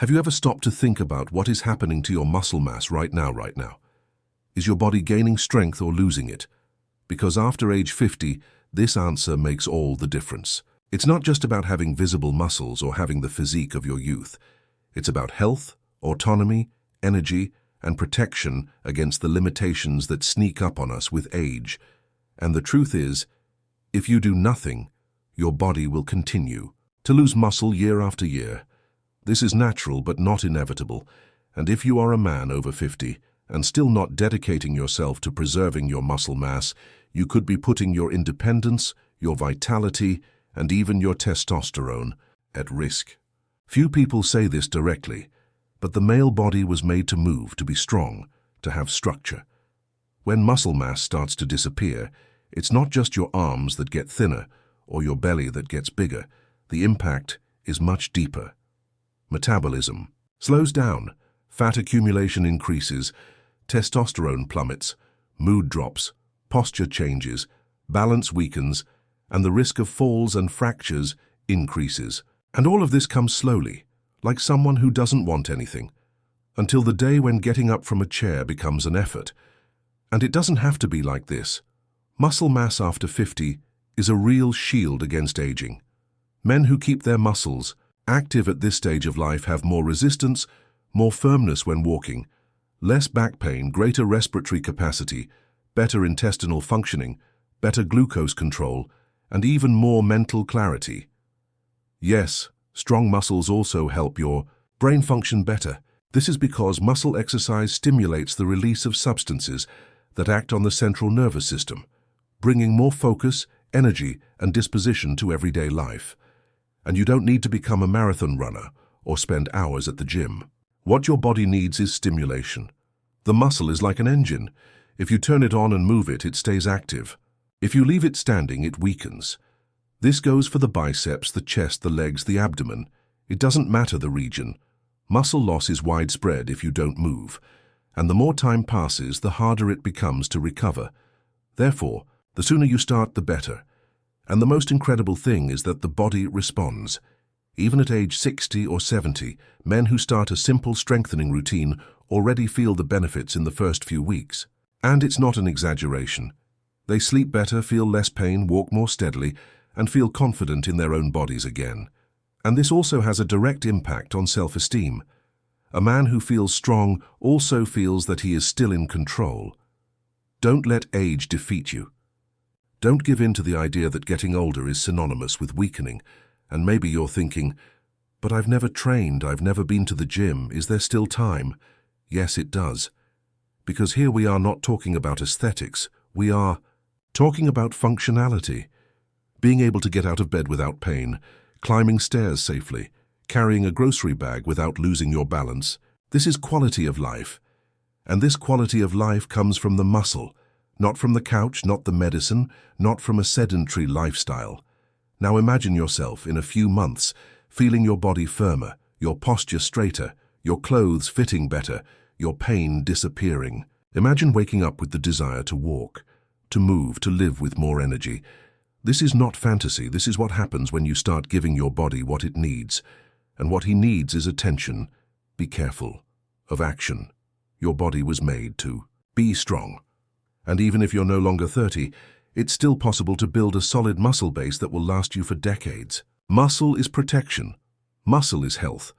Have you ever stopped to think about what is happening to your muscle mass right now? Is your body gaining strength or losing it? Because after age 50, this answer makes all the difference. It's not just about having visible muscles or having the physique of your youth. It's about health, autonomy, energy, and protection against the limitations that sneak up on us with age. And the truth is, if you do nothing, your body will continue to lose muscle year after year. This is natural but not inevitable, and if you are a man over 50 and still not dedicating yourself to preserving your muscle mass, you could be putting your independence, your vitality, and even your testosterone at risk. Few people say this directly, but the male body was made to move, to be strong, to have structure. When muscle mass starts to disappear, it's not just your arms that get thinner or your belly that gets bigger. The impact is much deeper. Metabolism slows down, fat accumulation increases, testosterone plummets, mood drops, posture changes, balance weakens, and the risk of falls and fractures increases. And all of this comes slowly, like someone who doesn't want anything, until the day when getting up from a chair becomes an effort. And it doesn't have to be like this. Muscle mass after 50 is a real shield against aging. Men who keep their muscles active at this stage of life have more resistance, more firmness when walking, less back pain, greater respiratory capacity, better intestinal functioning, better glucose control, and even more mental clarity. Yes, strong muscles also help your brain function better. This is because muscle exercise stimulates the release of substances that act on the central nervous system, bringing more focus, energy, and disposition to everyday life. And you don't need to become a marathon runner or spend hours at the gym. What your body needs is stimulation. The muscle is like an engine. If you turn it on and move it, it stays active. If you leave it standing, it weakens. This goes for the biceps, the chest, the legs, the abdomen. It doesn't matter the region. Muscle loss is widespread if you don't move, and the more time passes, the harder it becomes to recover. Therefore, the sooner you start, the better. And the most incredible thing is that the body responds. Even at age 60 or 70, men who start a simple strengthening routine already feel the benefits in the first few weeks. And it's not an exaggeration. They sleep better, feel less pain, walk more steadily, and feel confident in their own bodies again. And this also has a direct impact on self-esteem. A man who feels strong also feels that he is still in control. Don't let age defeat you. Don't give in to the idea that getting older is synonymous with weakening. And maybe you're thinking, but I've never trained, I've never been to the gym, is there still time? Yes, it does. Because here we are not talking about aesthetics, we are talking about functionality. Being able to get out of bed without pain, climbing stairs safely, carrying a grocery bag without losing your balance. This is quality of life. And this quality of life comes from the muscle, not from the couch, not the medicine, not from a sedentary lifestyle. Now imagine yourself in a few months feeling your body firmer, your posture straighter, your clothes fitting better, your pain disappearing. Imagine waking up with the desire to walk, to move, to live with more energy. This is not fantasy. This is what happens when you start giving your body what it needs. And what he needs is attention. Be careful of action. Your body was made to be strong. And even if you're no longer 30, it's still possible to build a solid muscle base that will last you for decades. Muscle is protection. Muscle is health.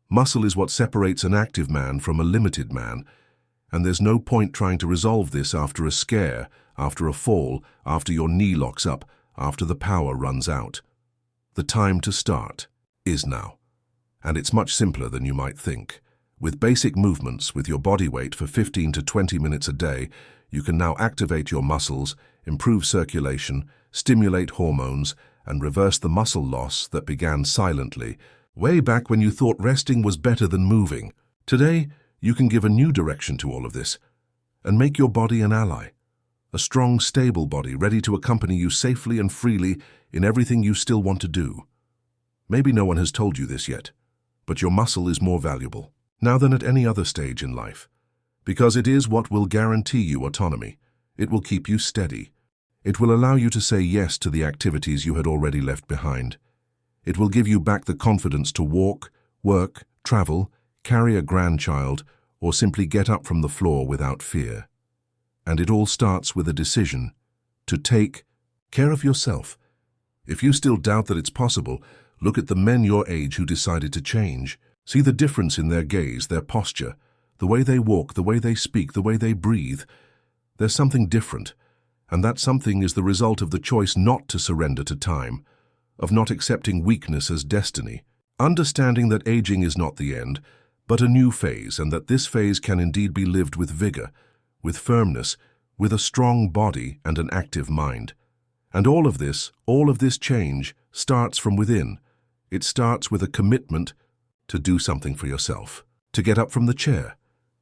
Muscle is what separates an active man from a limited man. And there's no point trying to resolve this after a scare, after a fall, after your knee locks up, after the power runs out. The time to start is now. And it's much simpler than you might think. With basic movements, with your body weight for 15 to 20 minutes a day, you can now activate your muscles, improve circulation, stimulate hormones, and reverse the muscle loss that began silently, way back when you thought resting was better than moving. Today, you can give a new direction to all of this and make your body an ally. A strong, stable body ready to accompany you safely and freely in everything you still want to do. Maybe no one has told you this yet, but your muscle is more valuable now than at any other stage in life, because it is what will guarantee you autonomy. It will keep you steady. It will allow you to say yes to the activities you had already left behind. It will give you back the confidence to walk, work, travel, carry a grandchild, or simply get up from the floor without fear. And it all starts with a decision to take care of yourself. If you still doubt that it's possible, look at the men your age who decided to change. See the difference in their gaze, their posture, the way they walk, the way they speak, the way they breathe. There's something different, and that something is the result of the choice not to surrender to time, of not accepting weakness as destiny, understanding that aging is not the end, but a new phase, and that this phase can indeed be lived with vigor, with firmness, with a strong body and an active mind. And all of this change starts from within. It starts with a commitment to do something for yourself, to get up from the chair,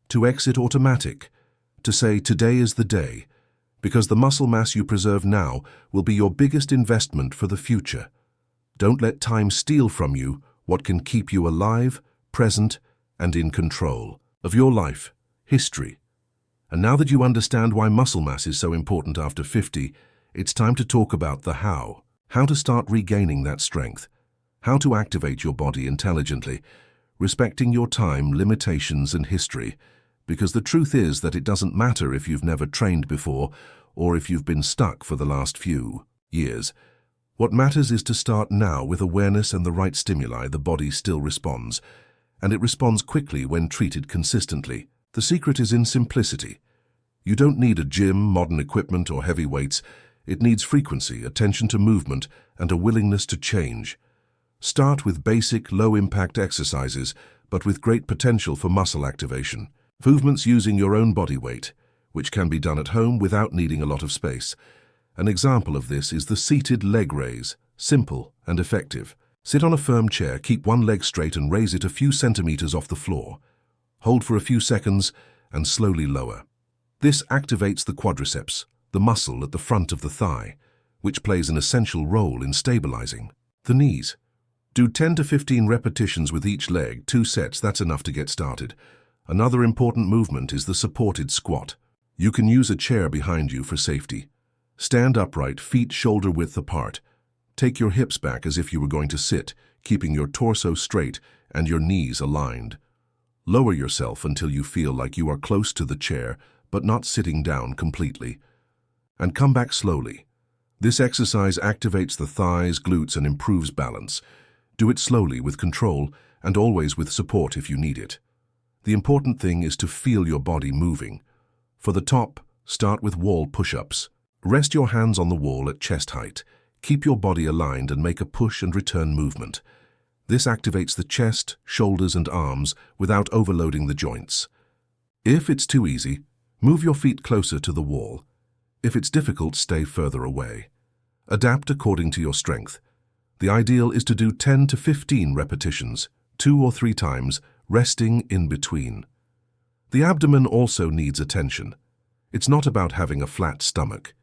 to exit automatic, to say today is the day, because the muscle mass you preserve now will be your biggest investment for the future. Don't let time steal from you what can keep you alive, present, and in control of your life, history. And now that you understand why muscle mass is so important after 50, it's time to talk about the how. How to start regaining that strength. How to activate your body intelligently, respecting your time, limitations, and history. Because the truth is that it doesn't matter if you've never trained before or if you've been stuck for the last few years. What matters is to start now with awareness and the right stimuli. The body still responds, and it responds quickly when treated consistently. The secret is in simplicity. You don't need a gym, modern equipment, or heavy weights. It needs frequency, attention to movement, and a willingness to change. Start with basic, low-impact exercises, but with great potential for muscle activation. Movements using your own body weight, which can be done at home without needing a lot of space. An example of this is the seated leg raise, simple and effective. Sit on a firm chair, keep one leg straight and raise it a few centimeters off the floor. Hold for a few seconds and slowly lower. This activates the quadriceps, the muscle at the front of the thigh, which plays an essential role in stabilizing the knees. Do 10 to 15 repetitions with each leg, 2 sets, that's enough to get started. Another important movement is the supported squat. You can use a chair behind you for safety. Stand upright, feet shoulder-width apart. Take your hips back as if you were going to sit, keeping your torso straight and your knees aligned. Lower yourself until you feel like you are close to the chair, but not sitting down completely. And come back slowly. This exercise activates the thighs, glutes, and improves balance. Do it slowly, with control, and always with support if you need it. The important thing is to feel your body moving. For the top, start with wall push-ups. Rest your hands on the wall at chest height. Keep your body aligned and make a push and return movement. This activates the chest, shoulders, and arms without overloading the joints. If it's too easy, move your feet closer to the wall. If it's difficult, stay further away. Adapt according to your strength. The ideal is to do 10 to 15 repetitions, 2 or 3 times, resting in between. The abdomen also needs attention. It's not about having a flat stomach.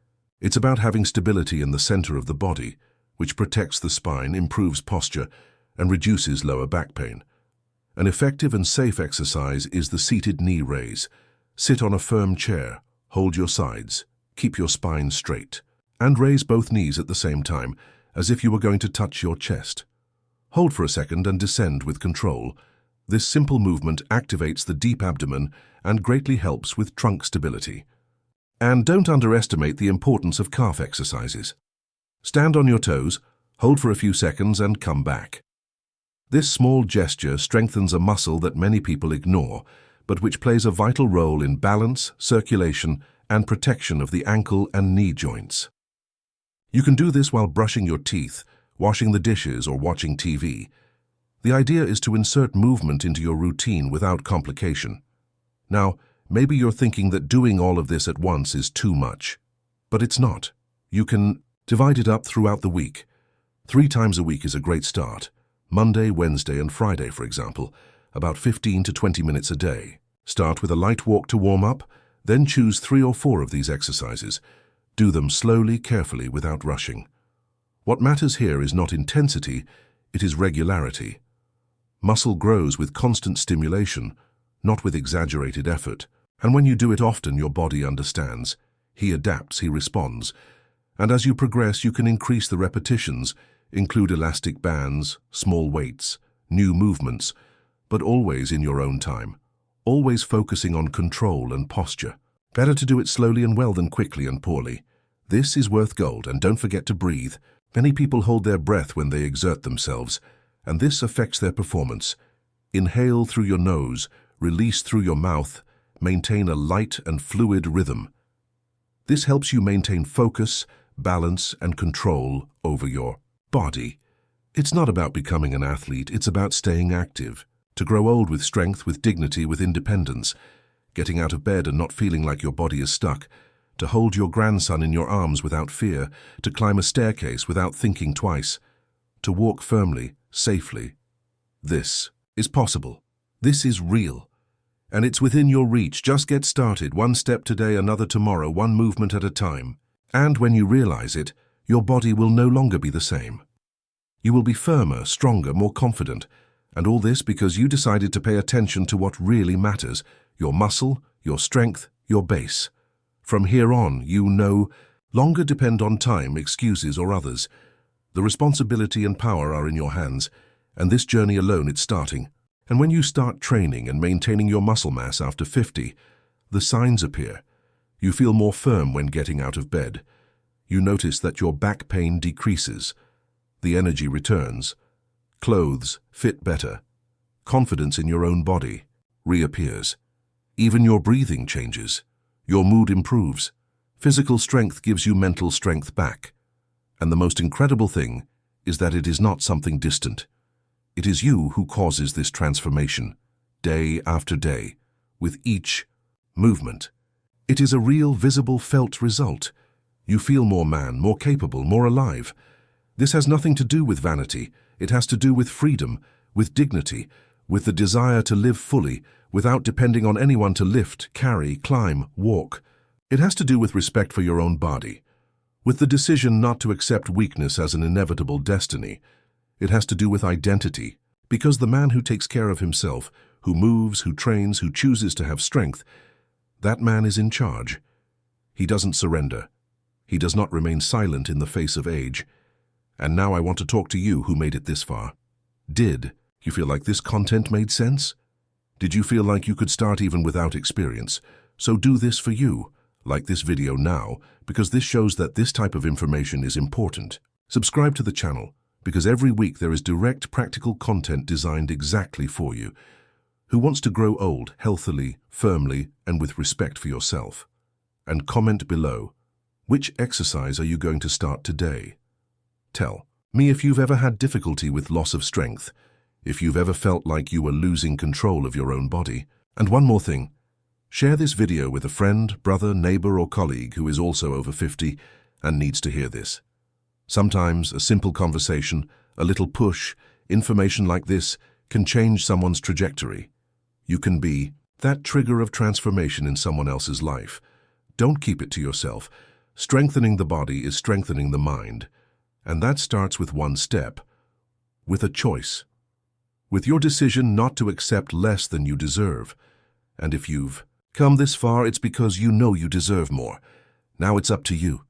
It's about having stability in the center of the body, which protects the spine, improves posture, and reduces lower back pain. An effective and safe exercise is the seated knee raise. Sit on a firm chair, hold your sides, keep your spine straight, and raise both knees at the same time, as if you were going to touch your chest. Hold for a second and descend with control. This simple movement activates the deep abdomen and greatly helps with trunk stability. And don't underestimate the importance of calf exercises. Stand on your toes, hold for a few seconds, and come back. This small gesture strengthens a muscle that many people ignore, but which plays a vital role in balance, circulation, and protection of the ankle and knee joints. You can do this while brushing your teeth, washing the dishes, or watching TV. The idea is to insert movement into your routine without complication. Now, maybe you're thinking that doing all of this at once is too much. But it's not. You can divide it up throughout the week. 3 times a week is a great start. Monday, Wednesday, and Friday, for example, about 15 to 20 minutes a day. Start with a light walk to warm up, then choose 3 or 4 of these exercises. Do them slowly, carefully, without rushing. What matters here is not intensity, it is regularity. Muscle grows with constant stimulation, not with exaggerated effort. And when you do it often, your body understands. He adapts, he responds. And as you progress, you can increase the repetitions, include elastic bands, small weights, new movements. but always in your own time, always focusing on control and posture. Better to do it slowly and well than quickly and poorly. This is worth gold, and don't forget to breathe. Many people hold their breath when they exert themselves, and this affects their performance. Inhale through your nose, release through your mouth, maintain a light and fluid rhythm. This helps you maintain focus, balance, and control over your body. It's not about becoming an athlete, it's about staying active. To grow old with strength, with dignity, with independence. Getting out of bed and not feeling like your body is stuck. To hold your grandson in your arms without fear. To climb a staircase without thinking twice. To walk firmly, safely. This is possible. This is real. And it's within your reach. Just get started. One step today, another tomorrow, one movement at a time. And when you realize it, your body will no longer be the same. You will be firmer, stronger, more confident. And all this because you decided to pay attention to what really matters. Your muscle, your strength, your base. From here on, you no longer depend on time, excuses, or others. The responsibility and power are in your hands, and this journey alone it's starting. And when you start training and maintaining your muscle mass after 50, the signs appear. You feel more firm when getting out of bed. You notice that your back pain decreases. The energy returns. Clothes fit better. Confidence in your own body reappears. Even your breathing changes. Your mood improves. Physical strength gives you mental strength back. And the most incredible thing is that it is not something distant. It is you who causes this transformation, day after day, with each movement. It is a real, visible, felt result. You feel more man, more capable, more alive. This has nothing to do with vanity. It has to do with freedom, with dignity, with the desire to live fully, without depending on anyone to lift, carry, climb, walk. It has to do with respect for your own body, with the decision not to accept weakness as an inevitable destiny. It has to do with identity, because the man who takes care of himself, who moves, who trains, who chooses to have strength, that man is in charge. He doesn't surrender. He does not remain silent in the face of age. And now I want to talk to you who made it this far. Did you feel like this content made sense? Did you feel like you could start even without experience? So do this for you. Like this video now, because this shows that this type of information is important. Subscribe to the channel, because every week there is direct, practical content designed exactly for you. Who wants to grow old, healthily, firmly, and with respect for yourself? And comment below, which exercise are you going to start today? Tell me if you've ever had difficulty with loss of strength, if you've ever felt like you were losing control of your own body. And one more thing, share this video with a friend, brother, neighbor, or colleague who is also over 50 and needs to hear this. Sometimes a simple conversation, a little push, information like this can change someone's trajectory. You can be that trigger of transformation in someone else's life. Don't keep it to yourself. Strengthening the body is strengthening the mind. And that starts with one step, with a choice, with your decision not to accept less than you deserve. And if you've come this far, it's because you know you deserve more. Now it's up to you.